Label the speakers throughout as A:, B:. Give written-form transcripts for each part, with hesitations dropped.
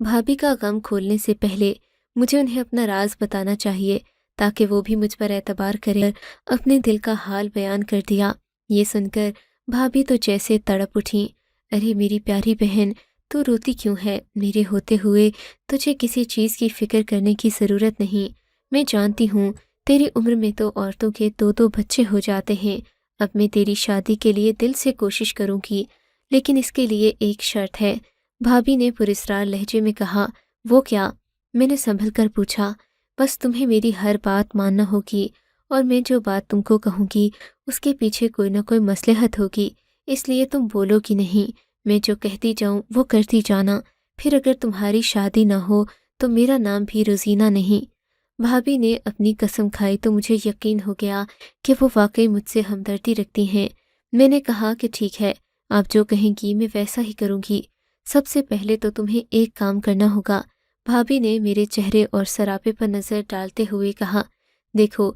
A: بھابھی کا غم کھولنے سے پہلے مجھے انہیں اپنا راز بتانا چاہیے تاکہ وہ بھی مجھ پر اعتبار کرے۔ اپنے دل کا حال بیان کر دیا۔ یہ سن کر بھابھی تو جیسے تڑپ اٹھیں۔ ارے میری پیاری بہن، تو روتی کیوں ہے؟ میرے ہوتے ہوئے تجھے کسی چیز کی فکر کرنے کی ضرورت نہیں۔ میں جانتی ہوں تیری عمر میں تو عورتوں کے دو دو بچے ہو جاتے ہیں۔ اب میں تیری شادی کے لیے دل سے کوشش کروں گی، لیکن اس کے لیے ایک شرط ہے۔ بھابھی نے پراسرار لہجے میں کہا۔ وہ کیا؟ میں نے سنبھل کر پوچھا۔ بس تمہیں میری ہر بات ماننا ہوگی، اور میں جو بات تم کو کہوں گی اس کے پیچھے کوئی نہ کوئی مصلحت ہوگی، اس لیے تم بولو گی نہیں۔ میں جو کہتی جاؤں وہ کرتی جانا، پھر اگر تمہاری شادی نہ ہو تو میرا نام بھی روزینہ نہیں۔ بھابھی نے اپنی قسم کھائی تو مجھے یقین ہو گیا کہ وہ واقعی مجھ سے ہمدردی رکھتی ہیں۔ میں نے کہا کہ ٹھیک ہے، آپ جو کہیں گی میں ویسا ہی کروں گی۔ سب سے پہلے تو تمہیں ایک کام کرنا ہوگا۔ بھابھی نے میرے چہرے اور سراپے پر نظر ڈالتے ہوئے کہا۔ دیکھو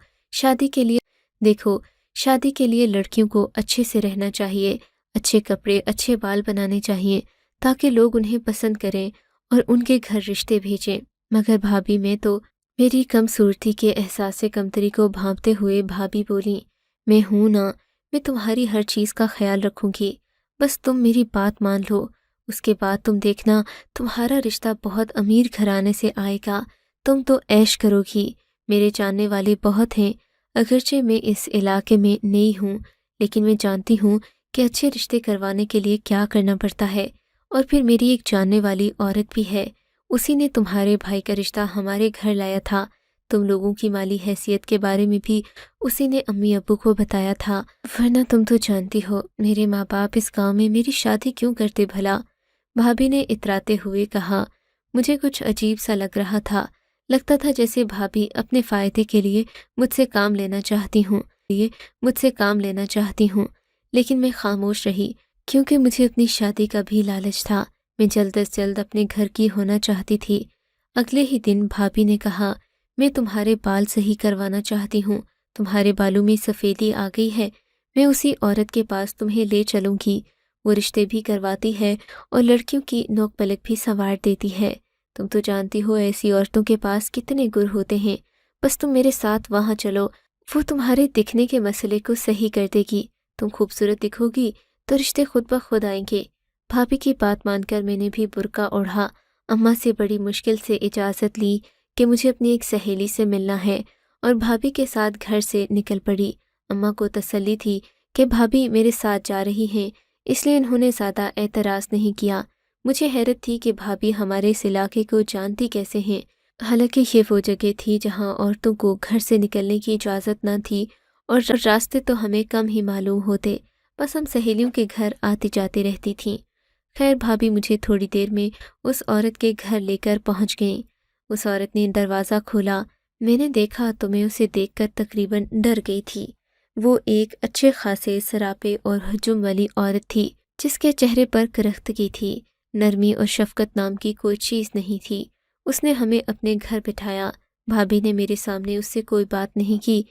A: شادی کے لیے لڑکیوں کو اچھے سے رہنا چاہیے، اچھے کپڑے، اچھے بال بنانے چاہیے تاکہ لوگ انہیں پسند کریں اور ان کے گھر رشتے بھیجیں۔ مگر بھابھی میں تو میری کم صورتی کے احساس کمتری کو بھانپتے ہوئے بھابھی بولی، میں ہوں نا، میں تمہاری ہر چیز کا خیال رکھوں گی، بس تم میری بات مان لو۔ اس کے بعد تم دیکھنا تمہارا رشتہ بہت امیر گھرانے سے آئے گا، تم تو عیش کرو گی۔ میرے جاننے والے بہت ہیں، اگرچہ میں اس علاقے میں نئی ہوں، لیکن میں جانتی ہوں کہ اچھے رشتے کروانے کے لیے کیا کرنا پڑتا ہے۔ اور پھر میری ایک جاننے والی عورت بھی ہے، اسی نے تمہارے بھائی کا رشتہ ہمارے گھر لایا تھا۔ تم لوگوں کی مالی حیثیت کے بارے میں بھی اسی نے امی ابو کو بتایا تھا، ورنہ تم تو جانتی ہو میرے ماں باپ اس گاؤں میں میری شادی کیوں کرتے بھلا؟ بھابھی نے اتراتے ہوئے کہا۔ مجھے کچھ عجیب سا لگ رہا تھا، لگتا تھا جیسے بھابھی اپنے فائدے کے لیے مجھ سے کام لینا چاہتی ہوں، لیکن میں خاموش رہی کیونکہ مجھے اپنی شادی کا بھی لالچ تھا۔ میں جلد از جلد اپنے گھر کی ہونا چاہتی تھی۔ اگلے ہی دن بھابھی نے کہا، میں تمہارے بال صحیح کروانا چاہتی ہوں، تمہارے بالوں میں سفیدی آ گئی ہے، میں اسی عورت کے پاس تمہیں لے چلوں گی، وہ رشتے بھی کرواتی ہے اور لڑکیوں کی نوک پلک بھی سنوار دیتی ہے۔ تم تو جانتی ہو ایسی عورتوں کے پاس کتنے گر ہوتے ہیں، بس تم میرے ساتھ وہاں چلو، وہ تمہارے دکھنے کے مسئلے کو صحیح کر دے گی، تم خوبصورت دکھو گی تو رشتے خود بخود آئیں گے۔ بھابھی کی بات مان کر میں نے بھی برقع اوڑھا، اماں سے بڑی مشکل سے اجازت لی کہ مجھے اپنی ایک سہیلی سے ملنا ہے، اور بھابھی کے ساتھ گھر سے نکل پڑی۔ اماں کو تسلی تھی کہ بھابھی میرے ساتھ جا رہی ہیں، اس لیے انہوں نے زیادہ اعتراض نہیں کیا۔ مجھے حیرت تھی کہ بھابھی ہمارے اس علاقے کو جانتی کیسے ہیں، حالانکہ یہ وہ جگہ تھی جہاں عورتوں کو گھر سے نکلنے کی اجازت نہ تھی، اور راستے تو ہمیں کم ہی معلوم ہوتے، بس ہم سہیلیوں کے گھر آتی جاتی رہتی تھیں۔ خیر بھابھی مجھے تھوڑی دیر میں اس عورت کے گھر لے کر پہنچ گئیں۔ اس عورت نے دروازہ کھولا، میں نے دیکھا تو میں اسے دیکھ کر تقریباً ڈر گئی تھی۔ وہ ایک اچھے خاصے سراپے اور حجم والی عورت تھی جس کے چہرے پر کرختگی تھی، نرمی اور شفقت نام کی کوئی چیز نہیں تھی۔ اس نے ہمیں اپنے گھر بٹھایا۔ بھابھی نے میرے سامنے اس سے کوئی بات نہیں کی،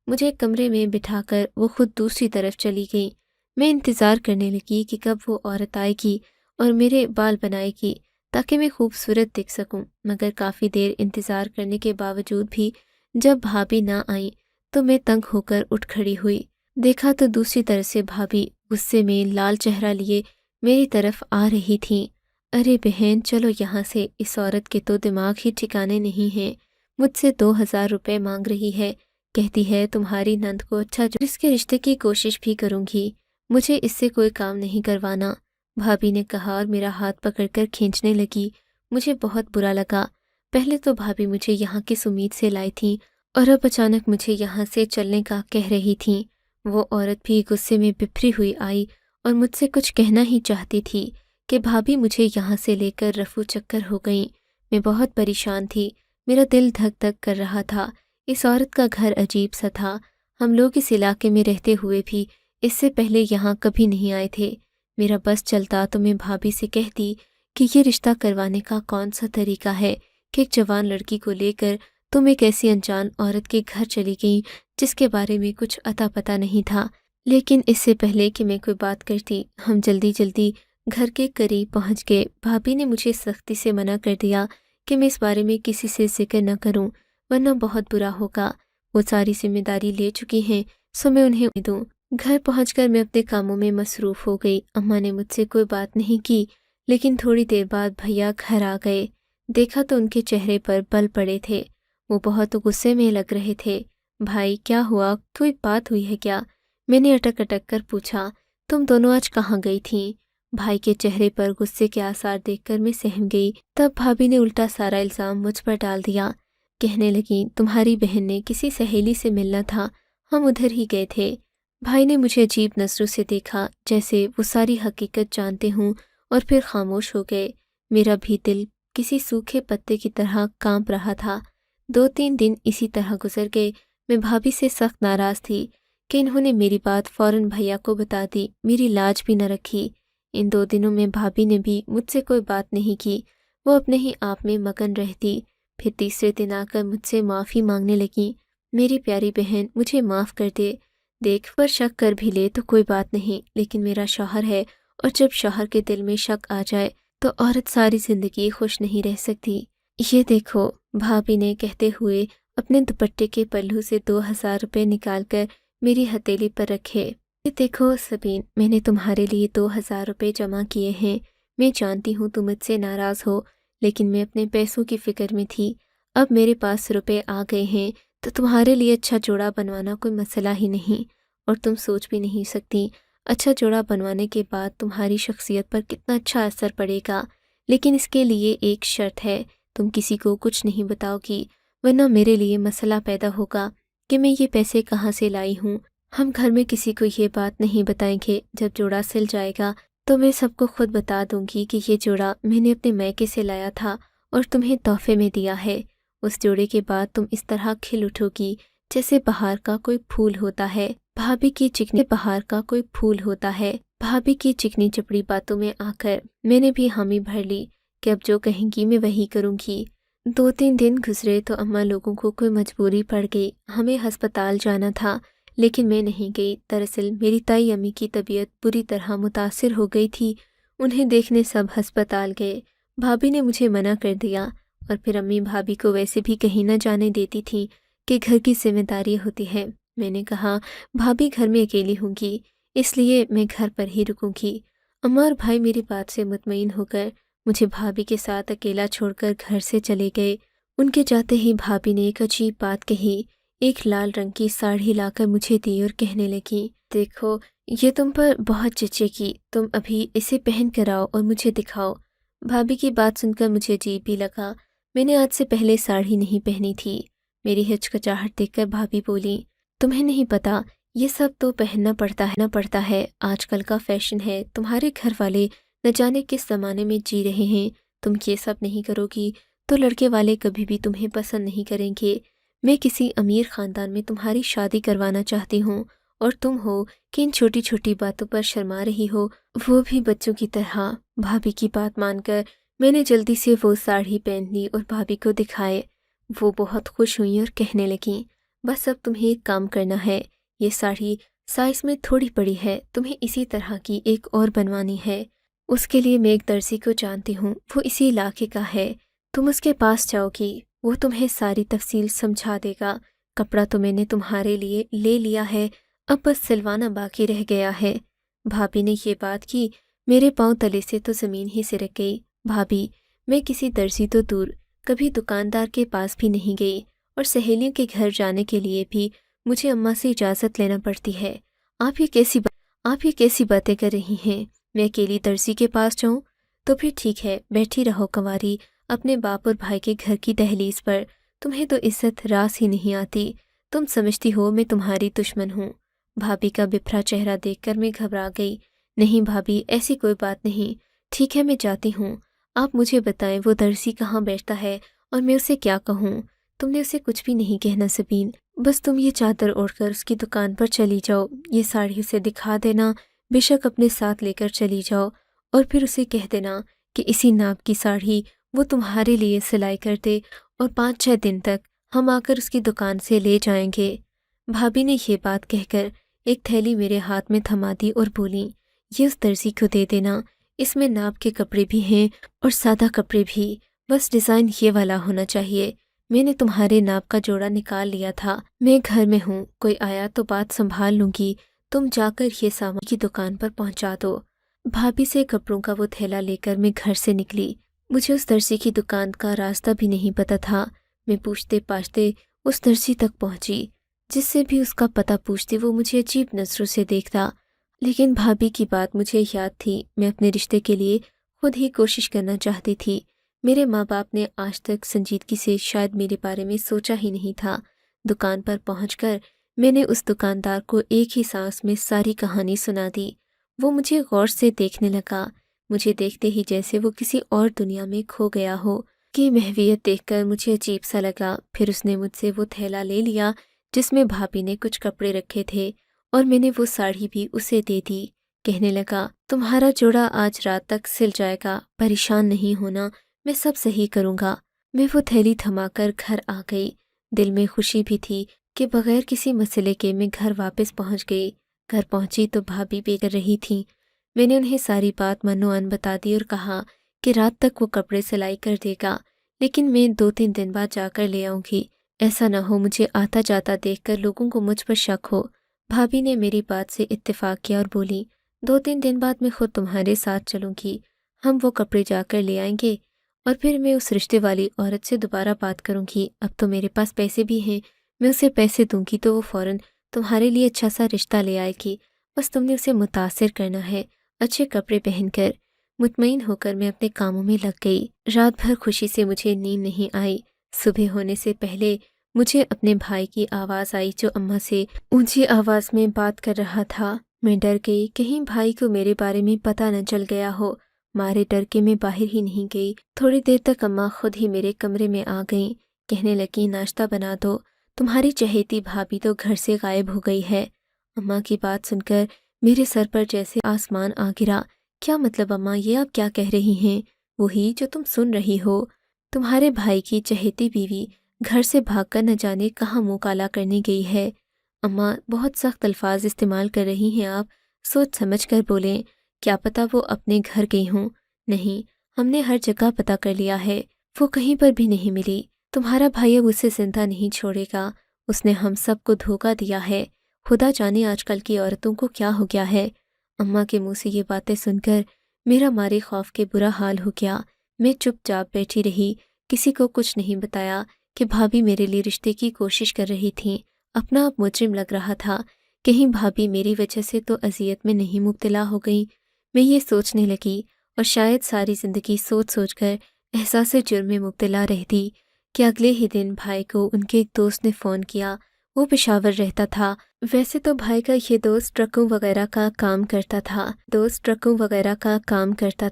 A: مجھے کمرے میں بٹھا کر وہ خود دوسری طرف چلی گئی۔ میں انتظار کرنے لگی کہ کب وہ عورت آئے گی اور میرے بال بنائے گی تاکہ میں خوبصورت دکھ سکوں، مگر کافی دیر انتظار کرنے کے باوجود بھی جب بھابھی نہ آئیں تو میں تنگ ہو کر اٹھ کھڑی ہوئی۔ دیکھا تو دوسری طرف سے بھابھی غصے میں لال چہرہ لیے میری طرف آ رہی تھیں۔ ارے بہن چلو یہاں سے، اس عورت کے تو دماغ ہی ٹھکانے نہیں ہیں، مجھ سے 2000 روپے مانگ رہی ہے، کہتی ہے تمہاری نند کو اچھا جو اس کے رشتے کی کوشش بھی کروں گی، مجھے اس سے کوئی کام نہیں کروانا۔ بھابھی نے کہا اور میرا ہاتھ پکڑ کر کھینچنے لگی۔ مجھے بہت برا لگا۔ پہلے تو بھابھی مجھے یہاں کس امید سے لائی تھیں، اور اب اچانک مجھے یہاں سے چلنے کا کہہ رہی تھیں۔ وہ عورت بھی غصے میں بپھری ہوئی آئی اور مجھ سے کچھ کہنا ہی چاہتی تھی کہ بھابھی مجھے یہاں سے لے کر رفو چکر ہو گئیں۔ میں بہت پریشان تھی، میرا دل دھک دھک کر رہا تھا۔ اس عورت کا گھر عجیب سا تھا، ہم لوگ اس علاقے میں رہتے ہوئے بھی اس سے پہلے یہاں کبھی نہیں آئے تھے۔ میرا بس چلتا تو میں بھابھی سے کہتی کہ یہ رشتہ کروانے کا کون سا طریقہ ہے کہ ایک جوان لڑکی کو لے کر تم ایک ایسی انجان عورت کے گھر چلی گئی جس کے بارے میں کچھ اتا پتہ نہیں تھا۔ لیکن اس سے پہلے کہ میں کوئی بات کرتی، ہم جلدی گھر کے قریب پہنچ گئے۔ بھابھی نے مجھے سختی سے منع کر دیا کہ میں اس بارے میں کسی سے ذکر نہ کروں ورنہ بہت برا ہوگا۔ وہ ساری ذمہ داری لے چکی ہیں، سو میں انہیں دوں۔ گھر پہنچ کر میں اپنے کاموں میں مصروف ہو گئی۔ اماں نے مجھ سے کوئی بات نہیں کی، لیکن تھوڑی دیر بعد بھیا گھر آ گئے۔ دیکھا تو ان کے چہرے پر بل پڑے تھے، وہ بہت غصے میں لگ رہے تھے۔ بھائی کیا ہوا، کوئی بات ہوئی ہے کیا؟ میں نے اٹک اٹک کر پوچھا۔ تم دونوں آج کہاں گئی تھیں؟ بھائی کے چہرے پر غصے کے آثار دیکھ کر میں سہم گئی۔ تب بھابھی نے الٹا سارا الزام مجھ پر ڈال دیا۔ کہنے لگیں تمہاری بہن نے کسی سہیلی سے ملنا تھا، ہم ادھر ہی گئے تھے۔ بھائی نے مجھے عجیب نظروں سے دیکھا، جیسے وہ ساری حقیقت جانتے ہوں، اور پھر خاموش ہو گئے۔ میرا بھی دل کسی سوکھے پتے کی طرح کانپ رہا تھا۔ 2-3 دن اسی طرح گزر گئے۔ میں بھابھی سے سخت ناراض تھی کہ انہوں نے میری بات فوراً بھیا کو بتا دی، میری لاج بھی نہ رکھی۔ ان 2 دنوں میں بھابھی نے بھی مجھ سے کوئی بات نہیں کی، وہ اپنے ہی آپ میں مگن رہتی۔ پھر تیسرے دن آ کر مجھ سے معافی مانگنے لگیں۔ میری پیاری بہن مجھے معاف کر دے، دیکھ پر شک کر بھی لے تو کوئی بات نہیں، لیکن میرا شوہر ہے، اور جب شوہر کے دل میں شک آ جائے تو عورت ساری زندگی خوش نہیں رہ سکتی۔ یہ دیکھو، بھابھی نے کہتے ہوئے اپنے دوپٹے کے پلو سے 2000 روپے نکال کر میری ہتھیلی پر رکھے۔ یہ دیکھو سبین، میں نے تمہارے لیے 2000 روپے جمع کیے ہیں۔ میں جانتی ہوں تم مجھ سے ناراض ہو، لیکن میں اپنے پیسوں کی فکر میں تھی۔ اب میرے پاس روپے آ گئے ہیں تو تمہارے لیے اچھا جوڑا بنوانا کوئی مسئلہ ہی نہیں، اور تم سوچ بھی نہیں سکتی اچھا جوڑا بنوانے کے بعد تمہاری شخصیت پر کتنا اچھا اثر پڑے گا۔ لیکن اس کے لیے ایک شرط ہے، تم کسی کو کچھ نہیں بتاؤ گی، ورنہ میرے لیے مسئلہ پیدا ہوگا کہ میں یہ پیسے کہاں سے لائی ہوں۔ ہم گھر میں کسی کو یہ بات نہیں بتائیں گے۔ جب جوڑا سل جائے گا تو میں سب کو خود بتا دوں گی کہ یہ جوڑا میں نے اپنے میکے سے لایا تھا اور تمہیں تحفے میں دیا ہے۔ اس جوڑے کے بعد تم اس طرح کھل اٹھو گی جیسے بہار کا کوئی پھول ہوتا ہے۔ بھابھی کی چکنی چپڑی باتوں میں آ کر میں نے بھی حامی بھر لی کہ اب جو کہیں گی میں وہی کروں گی۔ 2-3 دن گزرے تو اماں لوگوں کو کوئی مجبوری پڑ گئی، ہمیں ہسپتال جانا تھا، لیکن میں نہیں گئی۔ دراصل میری تائی امی کی طبیعت بری طرح متاثر ہو گئی تھی، انہیں دیکھنے سب ہسپتال گئے۔ بھابھی نے مجھے منع کر دیا، اور پھر امی بھابھی کو ویسے بھی کہیں نہ جانے دیتی تھیں کہ گھر کی ذمہ داری ہوتی ہے۔ میں نے کہا بھابھی گھر میں اکیلی ہوں گی، اس لیے میں گھر پر ہی رکوں گی۔ اماں اور بھائی میری بات سے مطمئن ہو کر مجھے بھابھی کے ساتھ اکیلا چھوڑ کر گھر سے چلے گئے۔ ان کے جاتے ہی بھابھی نے ایک عجیب بات کہی، ایک لال رنگ کی ساڑھی لا کر مجھے دی اور کہنے لگی، دیکھو یہ تم پر بہت جچے گی، تم ابھی اسے پہن کر آؤ اور مجھے دکھاؤ۔ بھابھی کی بات سن کر مجھے عجیب بھی لگا، میں نے آج سے پہلے ساڑھی نہیں پہنی تھی۔ میری ہچکچاہٹ دیکھ کر بھابھی بولی، تمہیں نہیں پتا یہ سب تو پہننا پڑتا ہے، آج کل کا فیشن ہے، تمہارے گھر والے نہ جانے کس زمانے میں جی رہے ہیں، تم یہ سب نہیں کرو گی تو لڑکے والے کبھی بھی تمہیں پسند نہیں کریں گے۔ میں کسی امیر خاندان میں تمہاری شادی کروانا چاہتی ہوں، اور تم ہو کہ ان چھوٹی چھوٹی باتوں پر شرما رہی ہو، وہ بھی بچوں کی طرح۔ بھابھی کی بات مان کر میں نے جلدی سے وہ ساڑھی پہن لی اور بھابھی کو دکھائے۔ وہ بہت خوش ہوئیں اور کہنے لگیں، بس اب تمہیں ایک کام کرنا ہے، یہ ساڑھی سائز میں تھوڑی بڑی ہے، تمہیں اسی طرح کی ایک اور بنوانی ہے۔ اس کے لیے میں ایک درزی کو جانتی ہوں، وہ اسی علاقے کا ہے، تم اس کے پاس جاؤ گی، وہ تمہیں ساری تفصیل سمجھا دے گا۔ کپڑا تو میں نے تمہارے لیے لے لیا ہے، اب بس سلوانا باقی رہ گیا ہے۔ بھابھی نے یہ بات کی، میرے پاؤں تلے سے تو زمین ہی سرک گئی۔ بھابھی، میں کسی درزی تو دور، کبھی دکاندار کے پاس بھی نہیں گئی، اور سہیلیوں کے گھر جانے کے لیے بھی مجھے اماں سے اجازت لینا پڑتی ہے۔ آپ یہ کیسی باتیں کر رہی ہیں؟ میں اکیلی درزی کے پاس جاؤں؟ تو پھر ٹھیک ہے، بیٹھی رہو کنواری اپنے باپ اور بھائی کے گھر کی دہلیز پر، تمہیں تو عزت راس ہی نہیں آتی، تم سمجھتی ہو میں تمہاری دشمن ہوں۔ بھابھی کا بپھرا چہرہ دیکھ کر میں گھبرا گئی۔ نہیں بھابھی، ایسی کوئی بات نہیں، ٹھیک ہے میں جاتی ہوں، آپ مجھے بتائیں وہ درزی کہاں بیٹھتا ہے اور میں اسے کیا کہوں؟ تم نے اسے کچھ بھی نہیں کہنا سبین، بس تم یہ چادر اوڑھ کر اس کی دکان پر چلی جاؤ، یہ ساڑھی اسے دکھا دینا، بے شک اپنے ساتھ لے کر چلی جاؤ، اور پھر اسے کہہ دینا کہ اسی ناپ کی ساڑھی وہ تمہارے لیے سلائی کر دے، اور 5-6 دن تک ہم آ کر اس کی دکان سے لے جائیں گے۔ بھابھی نے یہ بات کہہ کر ایک تھیلی میرے ہاتھ میں تھما دی اور بولیں، یہ اس درزی کو دے دینا، اس میں ناپ کے کپڑے بھی ہیں اور سادہ کپڑے بھی، بس ڈیزائن یہ والا ہونا چاہیے۔ میں نے تمہارے ناپ کا جوڑا نکال لیا تھا، میں گھر میں ہوں، کوئی آیا تو بات سنبھال لوں گی، تم جا کر یہ سامان کی دکان پر پہنچا دو۔ بھابھی سے کپڑوں کا وہ تھیلا لے کر میں گھر سے نکلی۔ مجھے اس درزی کی دکان کا راستہ بھی نہیں پتہ تھا۔ میں پوچھتے پاچھتے اس درزی تک پہنچی، جس سے بھی اس کا پتہ پوچھتی وہ مجھے عجیب نظروں سے دیکھتا۔ لیکن بھابھی کی بات مجھے یاد تھی، میں اپنے رشتے کے لیے خود ہی کوشش کرنا چاہتی تھی۔ میرے ماں باپ نے آج تک سنجیدگی سے شاید میرے بارے میں سوچا ہی نہیں تھا۔ دکان پر پہنچ کر میں نے اس دکاندار کو ایک ہی سانس میں ساری کہانی سنا دی۔ وہ مجھے غور سے دیکھنے لگا، مجھے دیکھتے ہی جیسے وہ کسی اور دنیا میں کھو گیا ہو۔ کی محویت دیکھ کر مجھے عجیب سا لگا۔ پھر اس نے مجھ سے وہ تھیلا لے لیا جس میں بھابھی نے کچھ کپڑے رکھے تھے، اور میں نے وہ ساڑی بھی اسے دے دی۔ کہنے لگا، تمہارا جوڑا آج رات تک سل جائے گا، پریشان نہیں ہونا، میں سب صحیح کروں گا۔ میں وہ تھیلی تھما کر گھر آ گئی۔ دل میں خوشی بھی تھی کہ بغیر کسی مسئلے کے میں گھر واپس پہنچ گئی۔ گھر پہنچی تو بھابھی بے کر رہی تھیں۔ میں نے انہیں ساری بات من و ان بتا دی اور کہا کہ رات تک وہ کپڑے سلائی کر دے گا، لیکن میں 2-3 دن بعد جا کر لے آؤں گی، ایسا نہ ہو مجھے آتا جاتا دیکھ کر لوگوں کو مجھ پر شک ہو۔ بھابھی نے میری بات سے اتفاق کیا اور بولی، 2-3 دن بعد میں خود تمہارے ساتھ چلوں گی، ہم وہ کپڑے جا کر لے آئیں گے، اور پھر میں اس رشتے والی عورت سے دوبارہ بات کروں گی۔ اب تو میرے پاس پیسے بھی ہیں، میں اسے پیسے دوں گی تو وہ فوراً تمہارے لیے اچھا سا رشتہ لے آئے گی، بس تم نے اسے متاثر کرنا ہے۔ اچھے کپڑے پہن کر مطمئن ہو کر میں اپنے کاموں میں لگ گئی۔ رات بھر خوشی سے مجھے نیند نہیں آئی۔ صبح ہونے سے پہلے مجھے اپنے بھائی کی آواز آئی جو اماں سے اونچی آواز میں بات کر رہا تھا۔ میں ڈر گئی، کہیں بھائی کو میرے بارے میں پتہ نہ چل گیا ہو۔ مارے ڈر کے میں باہر ہی نہیں گئی۔ تھوڑی دیر تک اماں خود ہی میرے کمرے میں آ گئیں، کہنے لگیں، ناشتہ بنا دو، تمہاری چہیتی بھابھی تو گھر سے غائب ہو گئی ہے۔ اماں کی بات سن کر میرے سر پر جیسے آسمان آ گرا۔ کیا مطلب اماں، یہ آپ کیا کہہ رہی ہیں؟ وہی جو تم سن رہی ہو، تمہارے بھائی کی چہیتی بیوی گھر سے بھاگ کر نہ جانے کہاں منہ کالا کرنے گئی ہے۔ اماں، بہت سخت الفاظ استعمال کر رہی ہیں آپ، سوچ سمجھ کر بولیں، کیا پتہ وہ اپنے گھر گئی ہوں۔ نہیں، ہم نے ہر جگہ پتہ کر لیا ہے، وہ کہیں پر بھی نہیں ملی۔ تمہارا بھائی اب اسے زندہ نہیں چھوڑے گا، اس نے ہم سب کو دھوکہ دیا ہے۔ خدا جانے آج کل کی عورتوں کو کیا ہو گیا ہے۔ اماں کے منہ سے یہ باتیں سن کر میرا مارے خوف کے برا حال ہو گیا۔ میں چپ چاپ بیٹھی رہی، کسی کو کچھ نہیں بتایا کہ بھابھی میرے لیے رشتے کی کوشش کر رہی تھیں۔ اپنا آپ مجرم لگ رہا تھا، کہیں بھابھی میری وجہ سے تو اذیت میں نہیں مبتلا ہو گئی۔ میں یہ سوچنے لگی اور شاید ساری زندگی سوچ سوچ کر احساس جرم میں مبتلا رہتی کہ اگلے ہی دن بھائی کو ان کے ایک دوست نے فون کیا۔ وہ پشاور رہتا تھا۔ ویسے تو بھائی کا یہ دوست ٹرکوں وغیرہ کا کام کرتا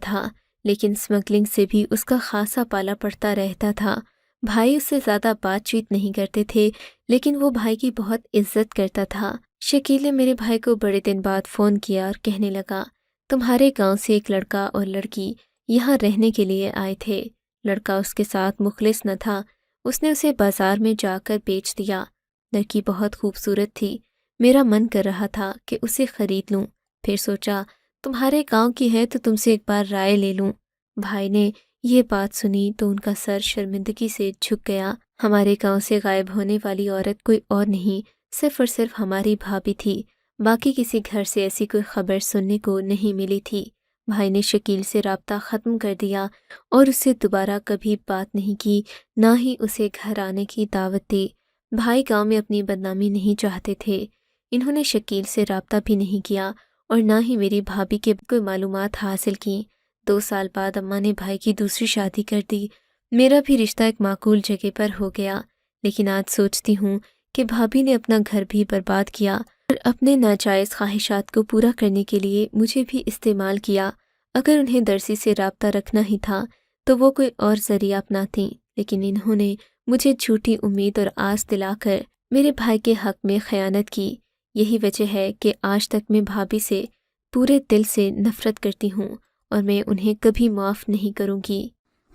A: تھا، لیکن اسمگلنگ سے بھی اس کا خاصا پالا پڑتا رہتا تھا۔ بھائی اس سے زیادہ بات چیت نہیں کرتے تھے، لیکن وہ بھائی کی بہت عزت کرتا تھا۔ شکیل نے میرے بھائی کو بڑے دن بعد فون کیا اور کہنے لگا، تمہارے گاؤں سے ایک لڑکا اور لڑکی یہاں رہنے کے لیے آئے تھے۔ لڑکا اس کے ساتھ مخلص نہ تھا، اس نے اسے بازار میں جا کر بیچ دیا۔ لڑکی بہت خوبصورت تھی، میرا من کر رہا تھا کہ اسے خرید لوں، پھر سوچا تمہارے گاؤں کی ہے تو تم سے ایک بار رائے لے لوں۔ بھائی نے یہ بات سنی تو ان کا سر شرمندگی سے جھک گیا۔ ہمارے گاؤں سے غائب ہونے والی عورت کوئی اور نہیں، صرف اور صرف ہماری بھابھی تھی، باقی کسی گھر سے ایسی کوئی خبر سننے کو نہیں ملی تھی۔ بھائی نے شکیل سے رابطہ ختم کر دیا اور اس سے دوبارہ کبھی بات نہیں کی، نہ ہی اسے گھر آنے کی دعوت دی۔ بھائی گاؤں میں اپنی بدنامی نہیں چاہتے تھے، انہوں نے شکیل سے رابطہ بھی نہیں کیا اور نہ ہی میری بھابھی کے کوئی معلومات حاصل کی۔ 2 سال بعد اماں نے بھائی کی دوسری شادی کر دی۔ میرا بھی رشتہ ایک معقول جگہ پر ہو گیا، لیکن آج سوچتی ہوں کہ بھابھی نے اپنا گھر بھی برباد کیا اور اپنے ناجائز خواہشات کو پورا کرنے کے لیے مجھے بھی استعمال کیا۔ اگر انہیں درزی سے رابطہ رکھنا ہی تھا تو وہ کوئی اور ذریعہ اپناتیں، لیکن انہوں نے مجھے جھوٹی امید اور آس دلا کر میرے بھائی کے حق میں خیانت کی۔ یہی وجہ ہے کہ آج تک میں بھابھی سے پورے دل سے نفرت کرتی ہوں اور میں انہیں کبھی معاف نہیں کروں گی۔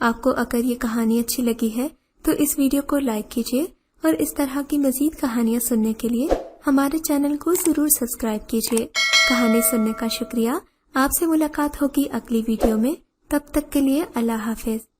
A: آپ کو اگر یہ کہانی اچھی لگی ہے تو اس ویڈیو کو لائک کیجیے اور اس طرح کی مزید کہانیاں سننے کے لیے ہمارے چینل کو ضرور سبسکرائب کیجیے۔ کہانی سننے کا شکریہ۔ آپ سے ملاقات ہوگی اگلی ویڈیو میں، تب تک کے لیے اللہ حافظ۔